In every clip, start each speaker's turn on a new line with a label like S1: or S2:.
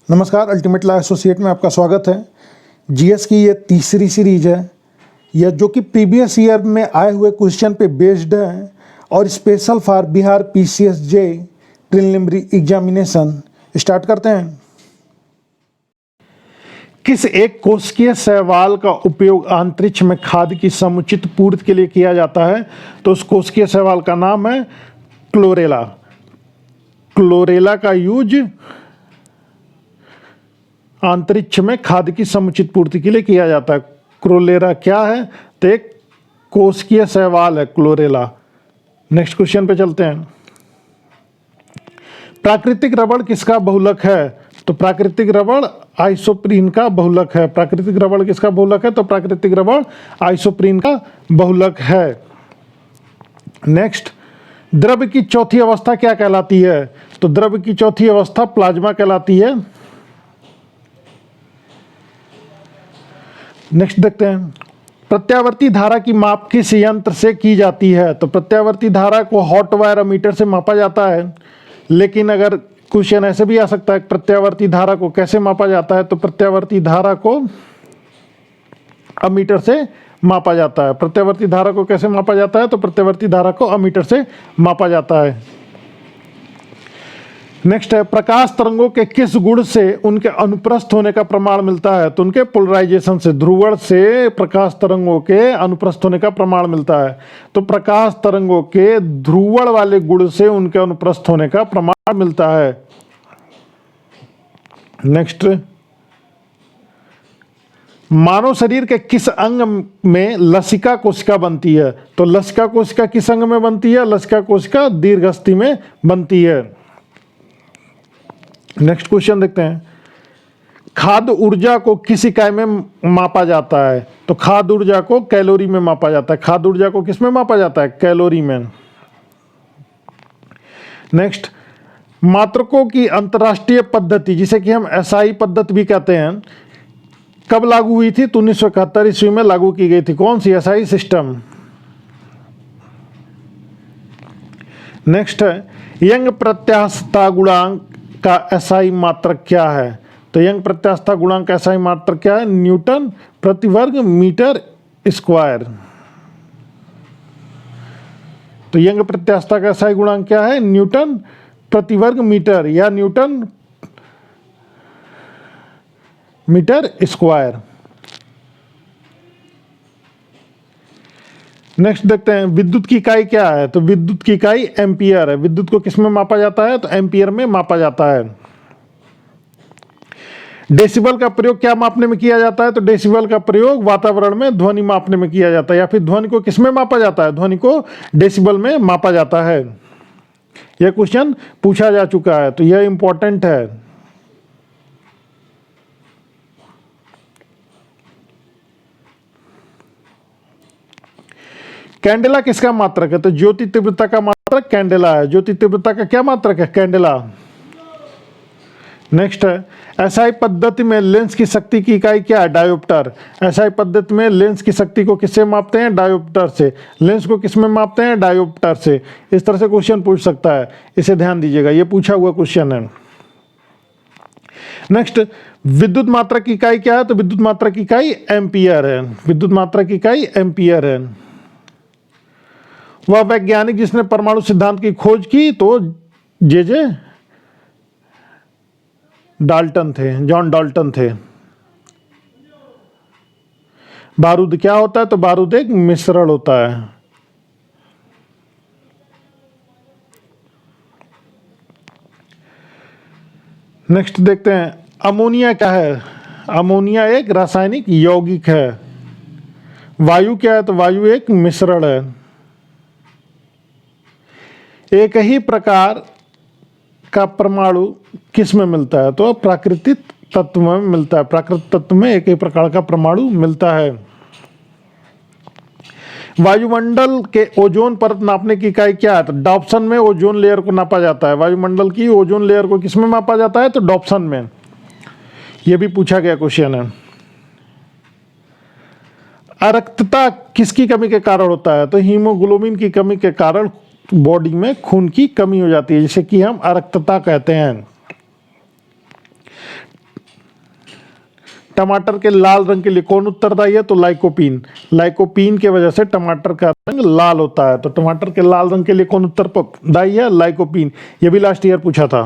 S1: नमस्कार, ultimate law associate में आपका स्वागत है। जीएस की ये तीसरी सीरीज है, यह जो कि प्रीवियस ईयर में आए हुए क्वेश्चन पे बेस्ड है और special for Bihar PCSJ preliminary examination. Start करते हैं। किस एक कोशिकीय शैवाल का उपयोग अंतरिक्ष में खाद्य की समुचित पूर्ति के लिए किया जाता है? तो उस कोशिकीय शैवाल का नाम है क्लोरेला। क्लोरेला का यूज अंतरिक्ष में खाद्य की समुचित पूर्ति के लिए किया जाता है। क्लोरेला क्या है? तो एक कोशिकीय शैवाल है क्लोरेला। नेक्स्ट क्वेश्चन पे चलते हैं। प्राकृतिक रबड़ किसका बहुलक है? तो प्राकृतिक रबड़ आइसोप्रीन का बहुलक है। प्राकृतिक रबड़ किसका बहुलक है? तो प्राकृतिक रबड़ आइसोप्रीन का बहुलक है। नेक्स्ट, द्रव्य की चौथी अवस्था क्या कहलाती है? तो द्रव्य की चौथी अवस्था प्लाज्मा कहलाती है। नेक्स्ट देखते हैं, प्रत्यावर्ती धारा की माप किस यंत्र से की जाती है? तो प्रत्यावर्ती धारा को हॉट वायर अमीटर से मापा जाता है। लेकिन अगर क्वेश्चन ऐसे भी आ सकता है, प्रत्यावर्ती धारा को कैसे मापा जाता है? तो प्रत्यावर्ती धारा को अमीटर से मापा जाता है। प्रत्यावर्ती धारा को कैसे मापा जाता है? तो प्रत्यावर्ती धारा को अमीटर से मापा जाता है। नेक्स्ट है, प्रकाश तरंगों के किस गुण से उनके अनुप्रस्थ होने का प्रमाण मिलता है? तो उनके पोलराइजेशन से, ध्रुवण से प्रकाश तरंगों के अनुप्रस्थ होने का प्रमाण मिलता है। तो प्रकाश तरंगों के ध्रुवण वाले गुण से उनके अनुप्रस्थ होने का प्रमाण मिलता है। नेक्स्ट, मानव शरीर के किस अंग में लसिका कोशिका बनती है? तो लसिका कोशिका किस अंग में बनती है? लसिका कोशिका दीर्घस्थि में बनती है। नेक्स्ट क्वेश्चन देखते हैं, खाद्य ऊर्जा को किस इकाई में मापा जाता है? तो खाद्य ऊर्जा को कैलोरी में मापा जाता है। खाद्य ऊर्जा को किस में मापा जाता है? कैलोरी में। नेक्स्ट, मात्रकों की अंतर्राष्ट्रीय पद्धति, जिसे कि हम एसआई पद्धति भी कहते हैं, कब लागू हुई थी? तो 1971 ईस्वी में लागू की गई थी। कौन सी? SI system. नेक्स्ट है, यंग प्रत्यास्थता गुणांक का एसआई मात्रक क्या है? तो यंग प्रत्यास्थता गुणांक का एसआई मात्रक क्या है? न्यूटन प्रति वर्ग मीटर स्क्वायर। तो यंग प्रत्यास्थता का एसआई गुणांक क्या है? न्यूटन प्रति वर्ग मीटर या न्यूटन मीटर स्क्वायर। नेक्स्ट देखते हैं, विद्युत की इकाई क्या है? तो विद्युत की इकाई एम्पियर है। विद्युत को किस में मापा जाता है? तो एम्पियर में मापा जाता है। डेसिबल का प्रयोग क्या मापने में किया जाता है? तो डेसिबल का प्रयोग वातावरण में ध्वनि मापने में किया जाता है। या फिर ध्वनि को किस में मापा जाता है? ध्वनि को डेसिबल में मापा जाता है। यह क्वेश्चन पूछा जा चुका है, तो यह इंपॉर्टेंट है। कैंडेला किसका मात्रक है? तो ज्योति तीव्रता का मात्रक कैंडेला है। ज्योति तीव्रता का क्या मात्रक है? कैंडेला। नेक्स्ट है, एसआई पद्धति में लेंस की शक्ति की इकाई क्या है? डायोप्टर। एसआई पद्धति में लेंस की शक्ति को किससे मापते हैं? डायोप्टर से। लेंस को किस में मापते हैं? डायोप्टर से। इस तरह से क्वेश्चन पूछ सकता है, इसे ध्यान दीजिएगा, ये पूछा हुआ क्वेश्चन है। नेक्स्ट, विद्युत मात्रक की इकाई क्या है? तो विद्युत मात्रक की इकाई एम्पियर है। विद्युत मात्रक की इकाई एम्पियर है। वह वैज्ञानिक जिसने परमाणु सिद्धांत की खोज की, तो जे डाल्टन थे, जॉन डाल्टन थे। बारूद क्या होता है? तो बारूद एक मिश्रण होता है। नेक्स्ट देखते हैं, अमोनिया क्या है? अमोनिया एक रासायनिक यौगिक है। वायु क्या है? तो वायु एक मिश्रण है। एक ही प्रकार का परमाणु किस में मिलता है? तो प्राकृतिक तत्व में मिलता है। प्राकृतिक तत्व में एक ही प्रकार का परमाणु मिलता है। वायुमंडल के ओजोन परत नापने की इकाई क्या है? तो डॉप्सन में ओजोन लेयर को नापा जाता है। वायुमंडल की ओजोन लेयर को किस में मापा जाता है? तो डॉप्सन में। यह भी पूछा गया क्वेश्चन है। अरक्तता किसकी कमी के कारण होता है? तो हीमोग्लोबिन की कमी के कारण बॉडी में खून की कमी हो जाती है, जिसे कि हम अरक्तता कहते हैं। टमाटर के लाल रंग के लिए कौन उत्तरदायी है? तो लाइकोपीन। लाइकोपीन की वजह से टमाटर का रंग लाल होता है। तो टमाटर के लाल रंग के लिए कौन उत्तरदायी है? लाइकोपीन। ये भी लास्ट ईयर पूछा था।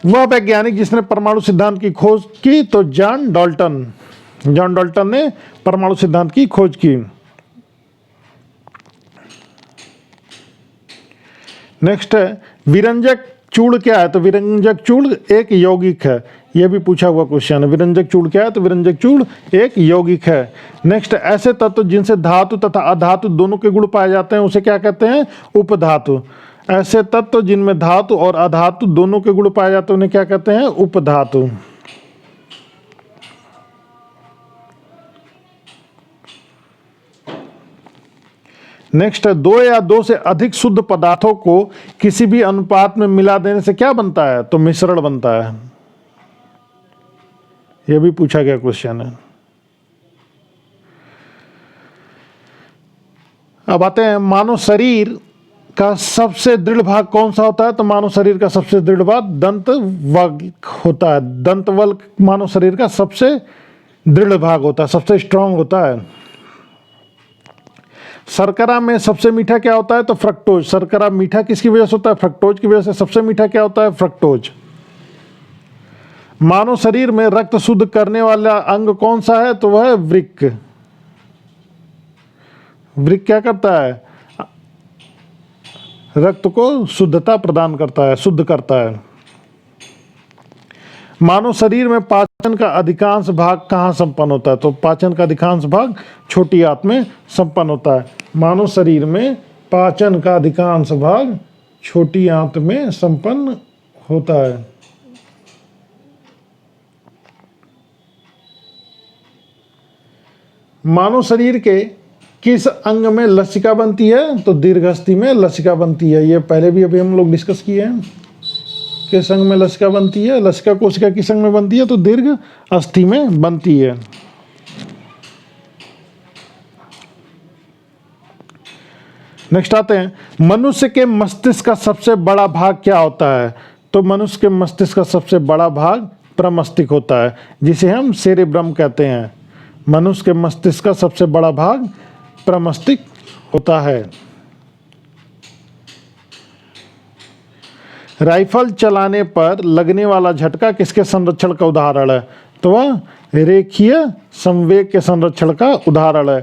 S1: वह वैज्ञानिक जिसने परमाणु सिद्धांत की खोज की? तो जॉन डाल्टन। जॉन डाल्टन ने परमाणु सिद्धांत की खोज की। नेक्स्ट है विरंजक चूड़ क्या है? तो विरंजक चूड़ एक यौगिक है। यह भी पूछा हुआ क्वेश्चन है। विरंजक चूड़ क्या है? तो विरंजक चूड़ एक यौगिक है। नेक्स्ट, ऐसे तत्व जिनसे धातु तथा अधातु दोनों के गुण पाए जाते हैं उसे क्या कहते हैं? उपधातु। ऐसे तत्व जिनमें धातु और अधातु दोनों के गुण पाए जाते हैं उन्हें क्या कहते हैं? उपधातु। नेक्स्ट है, दो या दो से अधिक शुद्ध पदार्थों को किसी भी अनुपात में मिला देने से क्या बनता है? तो मिश्रण बनता है। यह भी पूछा गया क्वेश्चन है। अब आते हैं, मानव शरीर का सबसे दृढ़ भाग कौन सा होता है? तो मानव शरीर का सबसे दृढ़ भाग दंतवल्क होता है। दंतवल्क मानव शरीर का सबसे दृढ़ भाग होता है, सबसे स्ट्रांग होता है। शर्करा में सबसे मीठा क्या होता है? तो फ्रक्टोज। शर्करा मीठा किसकी वजह से होता है? फ्रक्टोज की वजह से। सबसे मीठा क्या होता है? फ्रक्टोज। मानव शरीर में रक्त शुद्ध करने वाला अंग कौन सा है? तो वह है वृक्क। वृक्क क्या करता है? रक्त को शुद्धता प्रदान करता है, शुद्ध करता है। मानव शरीर में पाचन का अधिकांश भाग कहाँ संपन्न होता है? तो पाचन का अधिकांश भाग छोटी आंत में संपन्न होता है। मानव शरीर में पाचन का अधिकांश भाग छोटी आंत में संपन्न होता है। मानव शरीर के किस अंग में लसिका बनती है? तो दीर्घस्थि में लसिका बनती है। ये पहले भी अभी हम लोग डिस्कस किए हैं। किस अंग में लसिका बनती है? लसिका कोशिका किस अंग में बनती है? तो दीर्घ अस्थि में बनती है। नेक्स्ट आते हैं, मनुष्य के मस्तिष्क का सबसे बड़ा भाग क्या होता है? तो मनुष्य के मस्तिष्क का सबसे बड़ा भाग प्रमस्तिष्क होता है, जिसे हम सेरेब्रम कहते हैं। मनुष्य के मस्तिष्क का सबसे बड़ा भाग प्रमस्तिष्क होता है। राइफल चलाने पर लगने वाला झटका किसके संरक्षण का उदाहरण है? तो वह रेखीय संवेग के संरक्षण का उदाहरण है।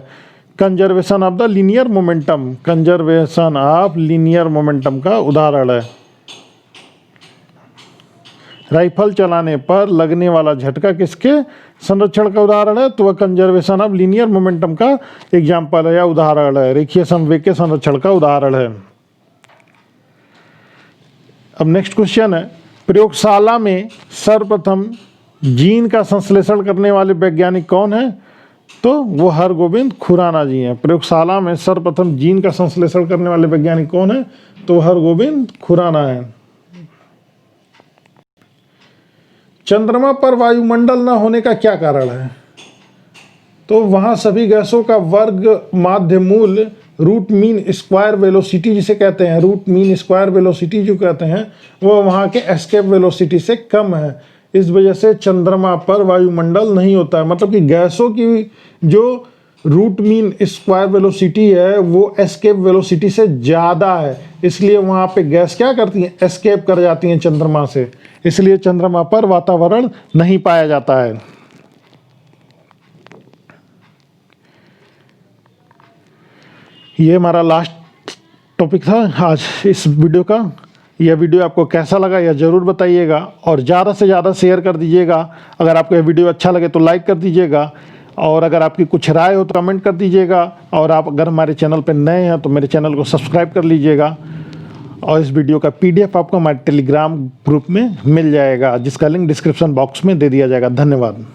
S1: Conservation of the linear momentum. Conservation of linear momentum का उदाहरण है। राइफल चलाने पर लगने वाला झटका किसके संरक्षण का उदाहरण है? तो वह कंजर्वेशन ऑफ लीनियर मोमेंटम का एग्जाम्पल है या उदाहरण है, रेखीय संवेग के संरक्षण का उदाहरण है। अब नेक्स्ट क्वेश्चन है, प्रयोगशाला में सर्वप्रथम जीन का संश्लेषण करने वाले वैज्ञानिक कौन है? तो वो हरगोविंद खुराना जी हैं। प्रयोगशाला में सर्वप्रथम जीन का संश्लेषण करने वाले वैज्ञानिक कौन है? तो हरगोविंद खुराना है। चंद्रमा पर वायुमंडल न होने का क्या कारण है? तो वहाँ सभी गैसों का वर्ग माध्य मूल रूट मीन स्क्वायर वेलोसिटी जिसे कहते हैं, रूट मीन स्क्वायर वेलोसिटी जो कहते हैं, वो वहाँ के एस्केप वेलोसिटी से कम है। इस वजह से चंद्रमा पर वायुमंडल नहीं होता है। मतलब कि गैसों की जो रूट मीन स्क्वायर वेलोसिटी है वो एस्केप वेलोसिटी से ज़्यादा है, इसलिए वहाँ पे गैस क्या करती हैं? एस्केप कर जाती हैं चंद्रमा से। इसलिए चंद्रमा पर वातावरण नहीं पाया जाता है। ये हमारा लास्ट टॉपिक था आज इस वीडियो का। यह वीडियो आपको कैसा लगा यह ज़रूर बताइएगा और ज़्यादा से ज़्यादा शेयर कर दीजिएगा। अगर आपको यह वीडियो अच्छा लगे तो लाइक कर दीजिएगा और अगर आपकी कुछ राय हो तो कमेंट कर दीजिएगा। और आप अगर हमारे चैनल पर नए हैं तो मेरे चैनल को सब्सक्राइब कर लीजिएगा। और इस वीडियो का PDF आपको हमारे टेलीग्राम ग्रुप में मिल जाएगा, जिसका लिंक डिस्क्रिप्शन बॉक्स में दे दिया जाएगा। धन्यवाद।